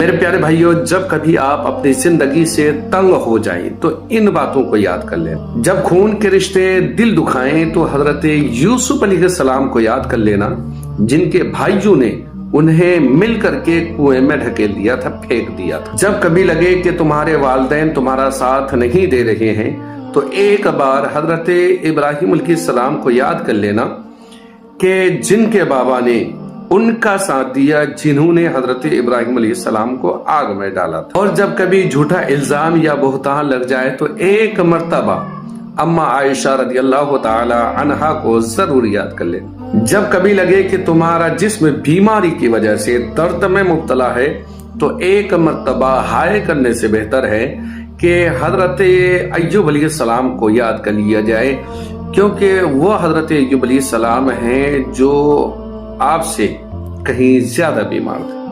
میرے پیارے بھائیوں، جب کبھی آپ اپنی زندگی سے تنگ ہو جائیں تو ان باتوں کو یاد کر لیں۔ جب خون کے رشتے دل دکھائیں تو حضرت یوسف علیہ السلام کو یاد کر لینا، جن کے بھائیوں نے انہیں مل کر کے کنویں میں ڈھکیل دیا تھا، پھینک دیا تھا۔ جب کبھی لگے کہ تمہارے والدین تمہارا ساتھ نہیں دے رہے ہیں تو ایک بار حضرت ابراہیم علیہ السلام کو یاد کر لینا کہ جن کے بابا نے ان کا ساتھ دیا، جنہوں نے حضرت ابراہیم علیہ السلام کو آگ میں ڈالا تھا۔ اور جب کبھی جھوٹا الزام یا بہتان لگ جائے تو ایک مرتبہ اما عائشہ رضی اللہ تعالی عنہا کو ضرور یاد کر لیں۔ جب کبھی لگے کہ تمہارا جسم بیماری کی وجہ سے درد میں مبتلا ہے تو ایک مرتبہ ہائے کرنے سے بہتر ہے کہ حضرت ایوب علیہ السلام کو یاد کر لیا جائے، کیونکہ وہ حضرت ایوب علیہ السلام ہیں جو آپ سے کہیں زیادہ بیمار تھے۔